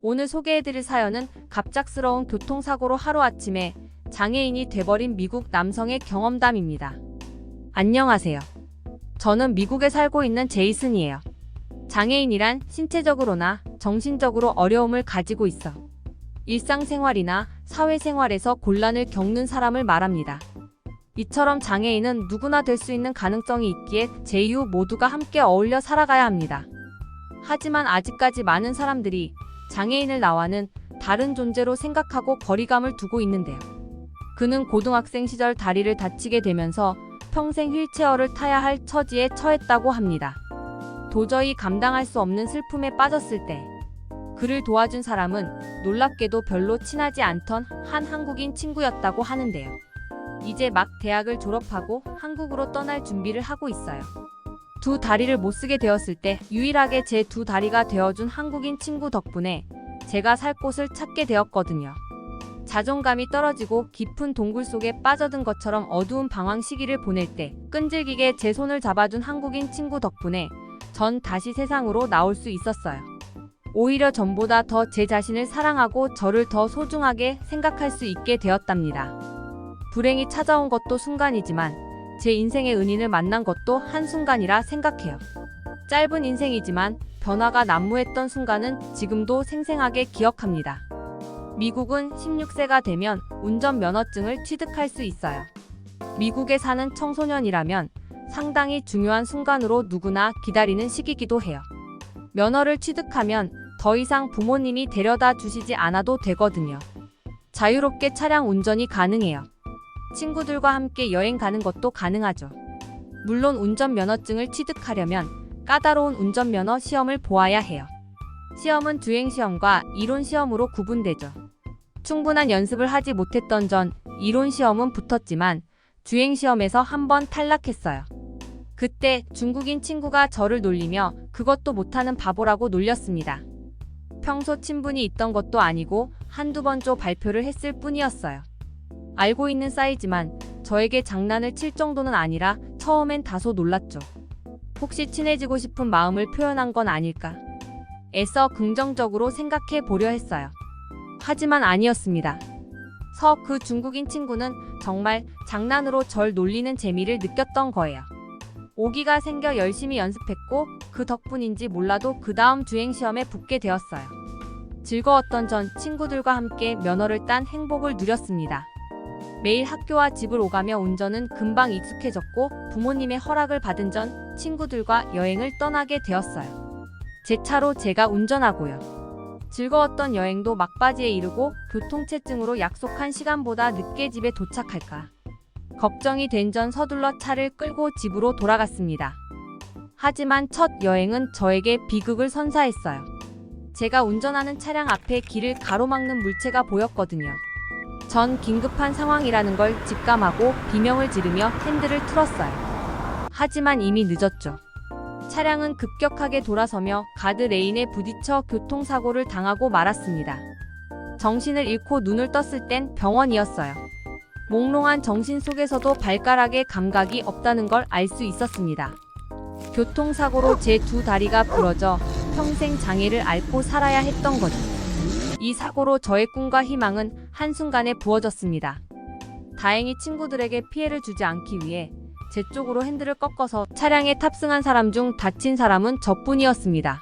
오늘 소개해드릴 사연은 갑작스러운 교통사고로 하루아침에 장애인이 돼버린 미국 남성의 경험담입니다. 안녕하세요. 저는 미국에 살고 있는 제이슨이에요. 장애인이란 신체적으로나 정신적으로 어려움을 가지고 있어 일상생활이나 사회생활에서 곤란을 겪는 사람을 말합니다. 이처럼 장애인은 누구나 될 수 있는 가능성이 있기에 제 이후 모두가 함께 어울려 살아가야 합니다. 하지만 아직까지 많은 사람들이 장애인을 나와는 다른 존재로 생각하고 거리감을 두고 있는데요. 그는 고등학생 시절 다리를 다치게 되면서 평생 휠체어를 타야 할 처지에 처했다고 합니다. 도저히 감당할 수 없는 슬픔에 빠졌을 때 그를 도와준 사람은 놀랍게도 별로 친하지 않던 한 한국인 친구였다고 하는데요. 이제 막 대학을 졸업하고 한국으로 떠날 준비를 하고 있어요. 두 다리를 못 쓰게 되었을 때 유일하게 제 두 다리가 되어준 한국인 친구 덕분에 제가 살 곳을 찾게 되었거든요. 자존감이 떨어지고 깊은 동굴 속에 빠져든 것처럼 어두운 방황 시기를 보낼 때 끈질기게 제 손을 잡아준 한국인 친구 덕분에 전 다시 세상으로 나올 수 있었어요. 오히려 전보다 더 제 자신을 사랑하고 저를 더 소중하게 생각할 수 있게 되었답니다. 불행이 찾아온 것도 순간이지만 제 인생의 은인을 만난 것도 한순간이라 생각해요. 짧은 인생이지만 변화가 난무했던 순간은 지금도 생생하게 기억합니다. 미국은 16세가 되면 운전면허증을 취득할 수 있어요. 미국에 사는 청소년이라면 상당히 중요한 순간으로 누구나 기다리는 시기이기도 해요. 면허를 취득하면 더 이상 부모님이 데려다 주시지 않아도 되거든요. 자유롭게 차량 운전이 가능해요. 친구들과 함께 여행 가는 것도 가능하죠. 물론 운전면허증을 취득하려면 까다로운 운전면허 시험을 보아야 해요. 시험은 주행시험과 이론시험으로 구분되죠. 충분한 연습을 하지 못했던 전 이론시험은 붙었지만 주행시험에서 한 번 탈락했어요. 그때 중국인 친구가 저를 놀리며 그것도 못하는 바보라고 놀렸습니다. 평소 친분이 있던 것도 아니고 한두 번 발표를 했을 뿐이었어요. 알고 있는 사이지만 저에게 장난을 칠 정도는 아니라 처음엔 다소 놀랐죠. 혹시 친해지고 싶은 마음을 표현한 건 아닐까? 애써 긍정적으로 생각해 보려 했어요. 하지만 아니었습니다. 그 중국인 친구는 정말 장난으로 절 놀리는 재미를 느꼈던 거예요. 오기가 생겨 열심히 연습했고 그 덕분인지 몰라도 그 다음 주행시험에 붙게 되었어요. 즐거웠던 전 친구들과 함께 면허를 딴 행복을 누렸습니다. 매일 학교와 집을 오가며 운전은 금방 익숙해졌고 부모님의 허락을 받은 전 친구들과 여행을 떠나게 되었어요. 제 차로 제가 운전하고요. 즐거웠던 여행도 막바지에 이르고 교통체증으로 약속한 시간보다 늦게 집에 도착할까 걱정이 된 전 서둘러 차를 끌고 집으로 돌아갔습니다. 하지만 첫 여행은 저에게 비극을 선사했어요. 제가 운전하는 차량 앞에 길을 가로막는 물체가 보였거든요. 전 긴급한 상황이라는 걸 직감하고 비명을 지르며 핸들을 틀었어요. 하지만 이미 늦었죠. 차량은 급격하게 돌아서며 가드레인에 부딪혀 교통사고를 당하고 말았습니다. 정신을 잃고 눈을 떴을 땐 병원이었어요. 몽롱한 정신 속에서도 발가락에 감각이 없다는 걸 알 수 있었습니다. 교통사고로 제 두 다리가 부러져 평생 장애를 앓고 살아야 했던 거죠. 이 사고로 저의 꿈과 희망은 한순간에 부어졌습니다. 다행히 친구들에게 피해를 주지 않기 위해 제 쪽으로 핸들을 꺾어서 차량에 탑승한 사람 중 다친 사람은 저뿐이었습니다.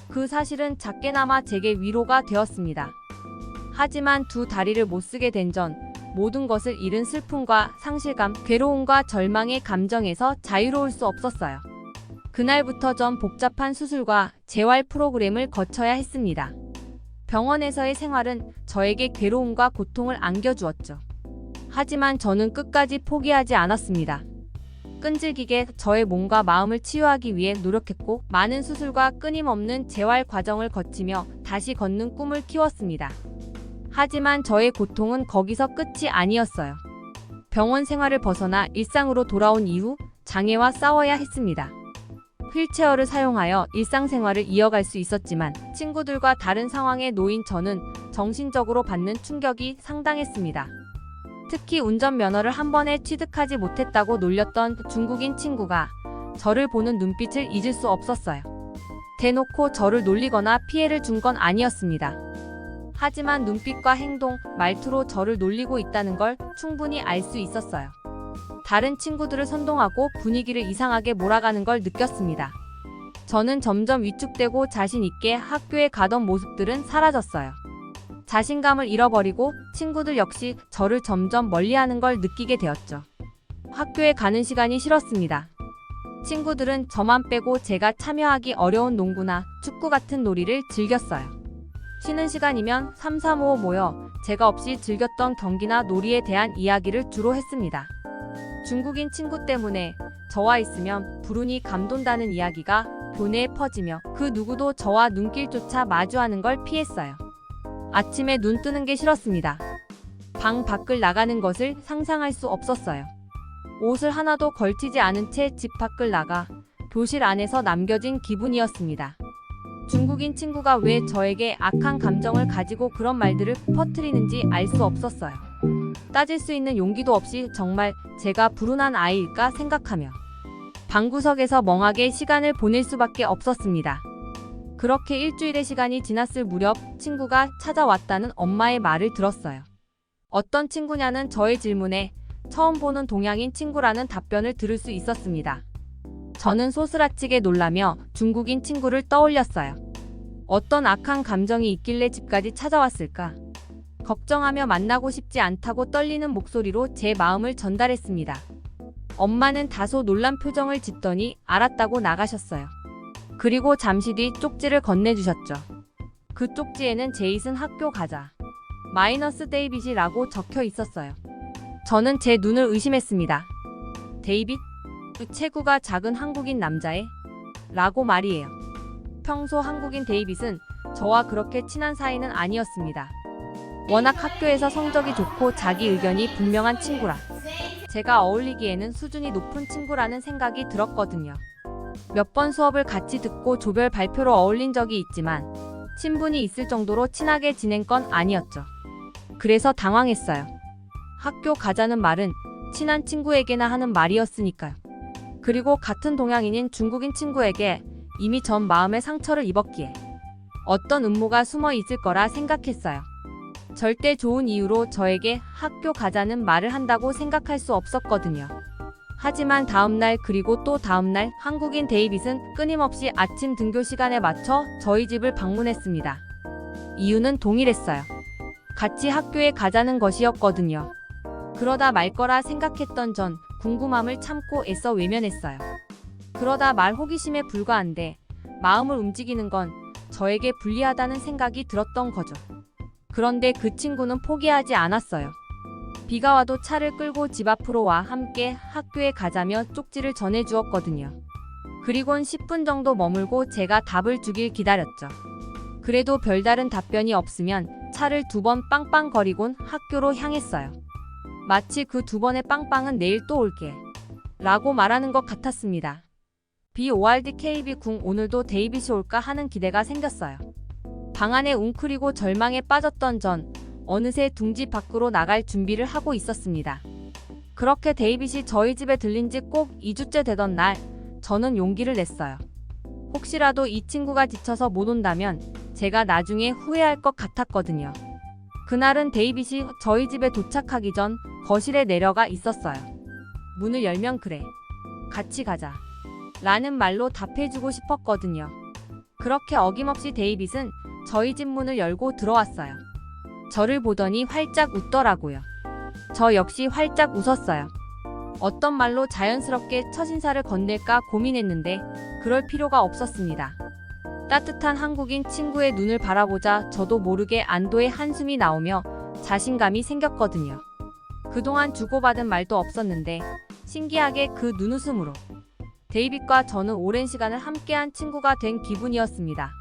그 사실은 작게나마 제게 위로가 되었습니다. 하지만 두 다리를 못 쓰게 된 전 모든 것을 잃은 슬픔과 상실감, 괴로움과 절망의 감정에서 자유로울 수 없었어요. 그날부터 전 복잡한 수술과 재활 프로그램을 거쳐야 했습니다. 병원에서의 생활은 저에게 괴로움과 고통을 안겨주었죠. 하지만 저는 끝까지 포기하지 않았습니다. 끈질기게 저의 몸과 마음을 치유하기 위해 노력했고 많은 수술과 끊임없는 재활 과정을 거치며 다시 걷는 꿈을 키웠습니다. 하지만 저의 고통은 거기서 끝이 아니었어요. 병원 생활을 벗어나 일상으로 돌아온 이후 장애와 싸워야 했습니다. 휠체어를 사용하여 일상생활을 이어갈 수 있었지만 친구들과 다른 상황에 놓인 저는 정신적으로 받는 충격이 상당했습니다. 특히 운전면허를 한 번에 취득하지 못했다고 놀렸던 중국인 친구가 저를 보는 눈빛을 잊을 수 없었어요. 대놓고 저를 놀리거나 피해를 준 건 아니었습니다. 하지만 눈빛과 행동, 말투로 저를 놀리고 있다는 걸 충분히 알 수 있었어요. 다른 친구들을 선동하고 분위기를 이상하게 몰아가는 걸 느꼈습니다. 저는 점점 위축되고 자신 있게 학교에 가던 모습들은 사라졌어요. 자신감을 잃어버리고 친구들 역시 저를 점점 멀리하는 걸 느끼게 되었죠. 학교에 가는 시간이 싫었습니다. 친구들은 저만 빼고 제가 참여하기 어려운 농구나 축구 같은 놀이를 즐겼어요. 쉬는 시간이면 3, 3, 5 모여 제가 없이 즐겼던 경기나 놀이에 대한 이야기를 주로 했습니다. 중국인 친구 때문에 저와 있으면 불운이 감돈다는 이야기가 교내에 퍼지며 그 누구도 저와 눈길조차 마주하는 걸 피했어요. 아침에 눈 뜨는 게 싫었습니다. 방 밖을 나가는 것을 상상할 수 없었어요. 옷을 하나도 걸치지 않은 채 집 밖을 나가 교실 안에서 남겨진 기분이었습니다. 중국인 친구가 왜 저에게 악한 감정을 가지고 그런 말들을 퍼뜨리는지 알 수 없었어요. 따질 수 있는 용기도 없이 정말 제가 불운한 아이일까 생각하며 방구석에서 멍하게 시간을 보낼 수밖에 없었습니다. 그렇게 일주일의 시간이 지났을 무렵 친구가 찾아왔다는 엄마의 말을 들었어요. 어떤 친구냐는 저의 질문에 처음 보는 동양인 친구라는 답변을 들을 수 있었습니다. 저는 소스라치게 놀라며 중국인 친구를 떠올렸어요. 어떤 악한 감정이 있길래 집까지 찾아왔을까? 걱정하며 만나고 싶지 않다고 떨리는 목소리로 제 마음을 전달했습니다. 엄마는 다소 놀란 표정을 짓더니 알았다고 나가셨어요. 그리고 잠시 뒤 쪽지를 건네주셨죠. 그 쪽지에는 제이슨 학교 가자. 마이너스 데이빗이라고 적혀 있었어요. 저는 제 눈을 의심했습니다. 데이빗? 체구가 작은 한국인 남자애? 라고 말이에요. 평소 한국인 데이빗은 저와 그렇게 친한 사이는 아니었습니다. 워낙 학교에서 성적이 좋고 자기 의견이 분명한 친구라 제가 어울리기에는 수준이 높은 친구라는 생각이 들었거든요. 몇 번 수업을 같이 듣고 조별 발표로 어울린 적이 있지만 친분이 있을 정도로 친하게 지낸 건 아니었죠. 그래서 당황했어요. 학교 가자는 말은 친한 친구에게나 하는 말이었으니까요. 그리고 같은 동양인인 중국인 친구에게 이미 전 마음의 상처를 입었기에 어떤 음모가 숨어 있을 거라 생각했어요. 절대 좋은 이유로 저에게 학교 가자는 말을 한다고 생각할 수 없었거든요. 하지만 다음날 그리고 또 다음날 한국인 데이빗은 끊임없이 아침 등교 시간에 맞춰 저희 집을 방문했습니다. 이유는 동일했어요. 같이 학교에 가자는 것이었거든요. 그러다 말 거라 생각했던 전 궁금함을 참고 애써 외면했어요. 그러다 말 호기심에 불과한데 마음을 움직이는 건 저에게 불리하다는 생각이 들었던 거죠. 그런데 그 친구는 포기하지 않았어요. 비가 와도 차를 끌고 집 앞으로 와 함께 학교에 가자며 쪽지를 전해주었거든요. 그리곤 10분 정도 머물고 제가 답을 주길 기다렸죠. 그래도 별다른 답변이 없으면 차를 2번 빵빵거리곤 학교로 향했어요. 마치 그 2번의 빵빵은 내일 또 올게 라고 말하는 것 같았습니다. BORD KB 궁 오늘도 데이빗이 올까 하는 기대가 생겼어요. 방 안에 웅크리고 절망에 빠졌던 전 어느새 둥지 밖으로 나갈 준비를 하고 있었습니다. 그렇게 데이빗이 저희 집에 들린 지 꼭 2주째 되던 날 저는 용기를 냈어요. 혹시라도 이 친구가 지쳐서 못 온다면 제가 나중에 후회할 것 같았거든요. 그날은 데이빗이 저희 집에 도착하기 전 거실에 내려가 있었어요. 문을 열면 그래. 같이 가자. 라는 말로 답해주고 싶었거든요. 그렇게 어김없이 데이빗은 저희 집 문을 열고 들어왔어요. 저를 보더니 활짝 웃더라고요. 저 역시 활짝 웃었어요. 어떤 말로 자연스럽게 첫 인사를 건넬까 고민했는데 그럴 필요가 없었습니다. 따뜻한 한국인 친구의 눈을 바라보자 저도 모르게 안도의 한숨이 나오며 자신감이 생겼거든요. 그동안 주고받은 말도 없었는데 신기하게 그 눈웃음으로 데이빗과 저는 오랜 시간을 함께한 친구가 된 기분이었습니다.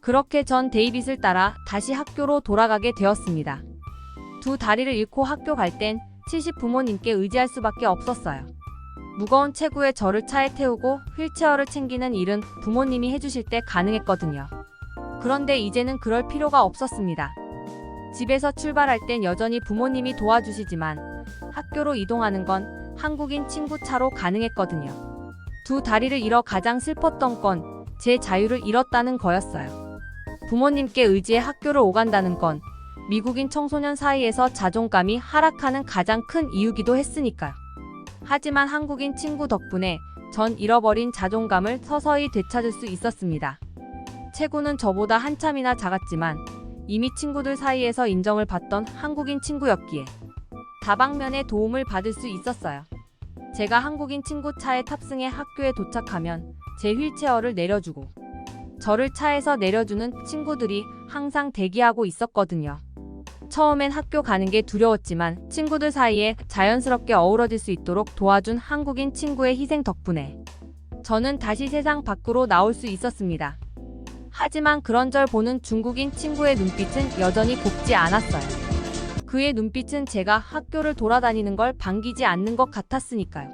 그렇게 전 데이빗을 따라 다시 학교로 돌아가게 되었습니다. 두 다리를 잃고 학교 갈 땐 70 부모님께 의지할 수밖에 없었어요. 무거운 체구에 저를 차에 태우고 휠체어를 챙기는 일은 부모님이 해주실 때 가능했거든요. 그런데 이제는 그럴 필요가 없었습니다. 집에서 출발할 땐 여전히 부모님이 도와주시지만 학교로 이동하는 건 한국인 친구 차로 가능했거든요. 두 다리를 잃어 가장 슬펐던 건 제 자유를 잃었다는 거였어요. 부모님께 의지해 학교를 오간다는 건 미국인 청소년 사이에서 자존감이 하락하는 가장 큰 이유기도 했으니까요. 하지만 한국인 친구 덕분에 전 잃어버린 자존감을 서서히 되찾을 수 있었습니다. 체구는 저보다 한참이나 작았지만 이미 친구들 사이에서 인정을 받던 한국인 친구였기에 다방면의 도움을 받을 수 있었어요. 제가 한국인 친구 차에 탑승해 학교에 도착하면 제 휠체어를 내려주고 저를 차에서 내려주는 친구들이 항상 대기하고 있었거든요. 처음엔 학교 가는 게 두려웠지만 친구들 사이에 자연스럽게 어우러질 수 있도록 도와준 한국인 친구의 희생 덕분에 저는 다시 세상 밖으로 나올 수 있었습니다. 하지만 그런 절 보는 중국인 친구의 눈빛은 여전히 곱지 않았어요. 그의 눈빛은 제가 학교를 돌아다니는 걸 반기지 않는 것 같았으니까요.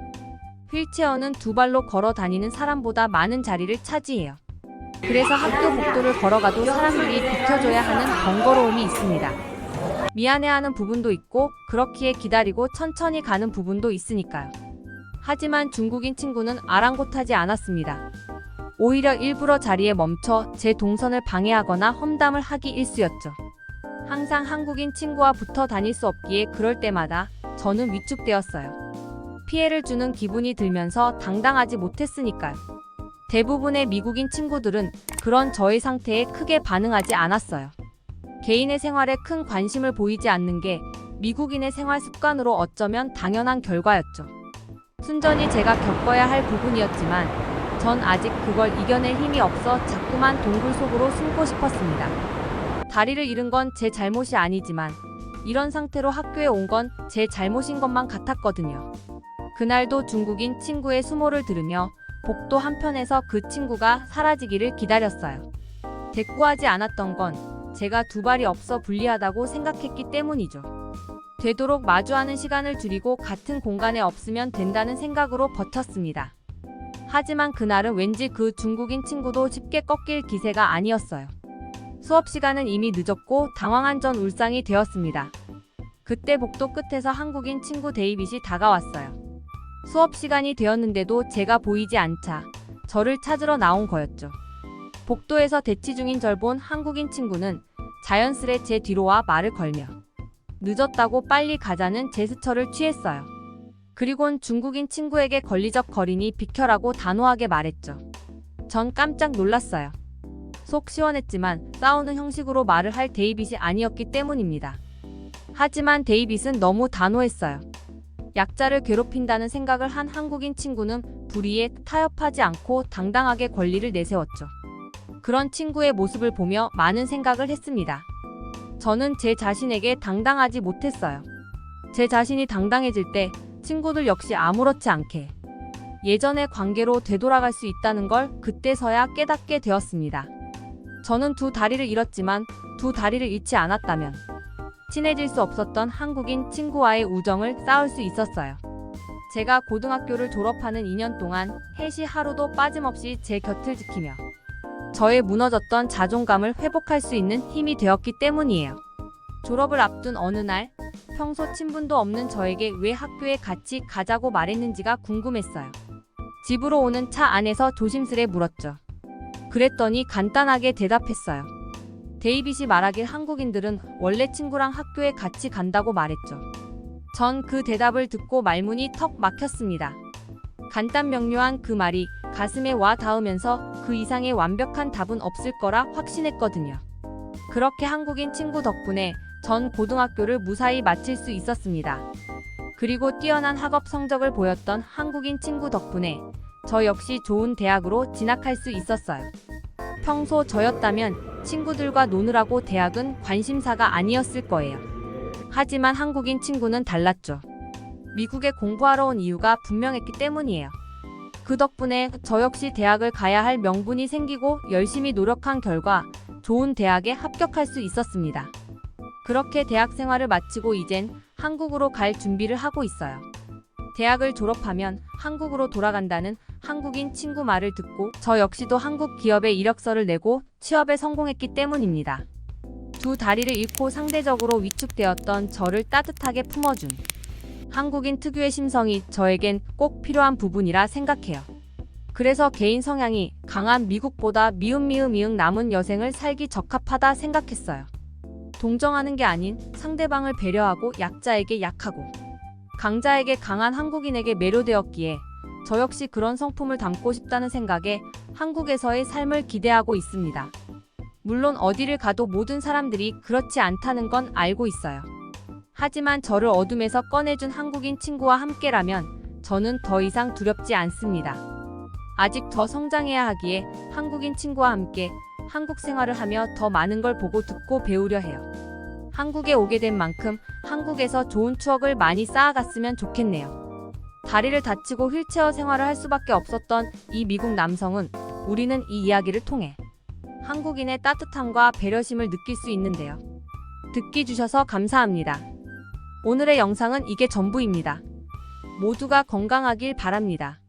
휠체어는 두 발로 걸어 다니는 사람보다 많은 자리를 차지해요. 그래서 학교 복도를 걸어가도 사람들이 비켜줘야 하는 번거로움이 있습니다. 미안해하는 부분도 있고 그렇기에 기다리고 천천히 가는 부분도 있으니까요. 하지만 중국인 친구는 아랑곳하지 않았습니다. 오히려 일부러 자리에 멈춰 제 동선을 방해하거나 험담을 하기 일쑤였죠. 항상 한국인 친구와 붙어 다닐 수 없기에 그럴 때마다 저는 위축되었어요. 피해를 주는 기분이 들면서 당당하지 못했으니까요. 대부분의 미국인 친구들은 그런 저의 상태에 크게 반응하지 않았어요. 개인의 생활에 큰 관심을 보이지 않는 게 미국인의 생활 습관으로 어쩌면 당연한 결과였죠. 순전히 제가 겪어야 할 부분이었지만 전 아직 그걸 이겨낼 힘이 없어 자꾸만 동굴 속으로 숨고 싶었습니다. 다리를 잃은 건 제 잘못이 아니지만 이런 상태로 학교에 온 건 제 잘못인 것만 같았거든요. 그날도 중국인 친구의 수모를 들으며 복도 한편에서 그 친구가 사라지기를 기다렸어요. 대꾸하지 않았던 건 제가 두 발이 없어 불리하다고 생각했기 때문이죠. 되도록 마주하는 시간을 줄이고 같은 공간에 없으면 된다는 생각으로 버텼습니다. 하지만 그날은 왠지 그 중국인 친구도 쉽게 꺾일 기세가 아니었어요. 수업 시간은 이미 늦었고 당황한 전 울상이 되었습니다. 그때 복도 끝에서 한국인 친구 데이빗이 다가왔어요. 수업 시간이 되었는데도 제가 보이지 않자 저를 찾으러 나온 거였죠. 복도에서 대치 중인 절 본 한국인 친구는 자연스레 제 뒤로 와 말을 걸며 늦었다고 빨리 가자는 제스처를 취했어요. 그리곤 중국인 친구에게 걸리적거리니 비켜라고 단호하게 말했죠. 전 깜짝 놀랐어요. 속 시원했지만 싸우는 형식으로 말을 할 데이빗이 아니었기 때문입니다. 하지만 데이빗은 너무 단호했어요. 약자를 괴롭힌다는 생각을 한 한국인 친구는 불의에 타협하지 않고 당당하게 권리를 내세웠죠. 그런 친구의 모습을 보며 많은 생각을 했습니다. 저는 제 자신에게 당당하지 못했어요. 제 자신이 당당해질 때 친구들 역시 아무렇지 않게 예전의 관계로 되돌아갈 수 있다는 걸 그때서야 깨닫게 되었습니다. 저는 두 다리를 잃었지만 두 다리를 잃지 않았다면 친해질 수 없었던 한국인 친구와의 우정을 쌓을 수 있었어요. 제가 고등학교를 졸업하는 2년 동안 햇이 하루도 빠짐없이 제 곁을 지키며 저의 무너졌던 자존감을 회복할 수 있는 힘이 되었기 때문이에요. 졸업을 앞둔 어느 날 평소 친분도 없는 저에게 왜 학교에 같이 가자고 말했는지가 궁금했어요. 집으로 오는 차 안에서 조심스레 물었죠. 그랬더니 간단하게 대답했어요. 데이빗이 말하길 한국인들은 원래 친구랑 학교에 같이 간다고 말했죠. 전 그 대답을 듣고 말문이 턱 막혔습니다. 간단 명료한 그 말이 가슴에 와 닿으면서 그 이상의 완벽한 답은 없을 거라 확신했거든요. 그렇게 한국인 친구 덕분에 전 고등학교를 무사히 마칠 수 있었습니다. 그리고 뛰어난 학업 성적을 보였던 한국인 친구 덕분에 저 역시 좋은 대학으로 진학할 수 있었어요. 평소 저였다면 친구들과 노느라고 대학은 관심사가 아니었을 거예요. 하지만 한국인 친구는 달랐죠. 미국에 공부하러 온 이유가 분명했기 때문이에요. 그 덕분에 저 역시 대학을 가야 할 명분이 생기고 열심히 노력한 결과 좋은 대학에 합격할 수 있었습니다. 그렇게 대학 생활을 마치고 이젠 한국으로 갈 준비를 하고 있어요. 대학을 졸업하면 한국으로 돌아간다는 한국인 친구 말을 듣고 저 역시도 한국 기업에 이력서를 내고 취업에 성공했기 때문입니다. 두 다리를 잃고 상대적으로 위축되었던 저를 따뜻하게 품어준 한국인 특유의 심성이 저에겐 꼭 필요한 부분이라 생각해요. 그래서 개인 성향이 강한 미국보다 미음미음 남은 여생을 살기 적합하다 생각했어요. 동정하는 게 아닌 상대방을 배려하고 약자에게 약하고 강자에게 강한 한국인에게 매료되었기에 저 역시 그런 성품을 담고 싶다는 생각에 한국에서의 삶을 기대하고 있습니다. 물론 어디를 가도 모든 사람들이 그렇지 않다는 건 알고 있어요. 하지만 저를 어둠에서 꺼내준 한국인 친구와 함께라면 저는 더 이상 두렵지 않습니다. 아직 더 성장해야 하기에 한국인 친구와 함께 한국 생활을 하며 더 많은 걸 보고 듣고 배우려 해요. 한국에 오게 된 만큼 한국에서 좋은 추억을 많이 쌓아갔으면 좋겠네요. 다리를 다치고 휠체어 생활을 할 수밖에 없었던 이 미국 남성은 우리는 이 이야기를 통해 한국인의 따뜻함과 배려심을 느낄 수 있는데요. 듣기 주셔서 감사합니다. 오늘의 영상은 이게 전부입니다. 모두가 건강하길 바랍니다.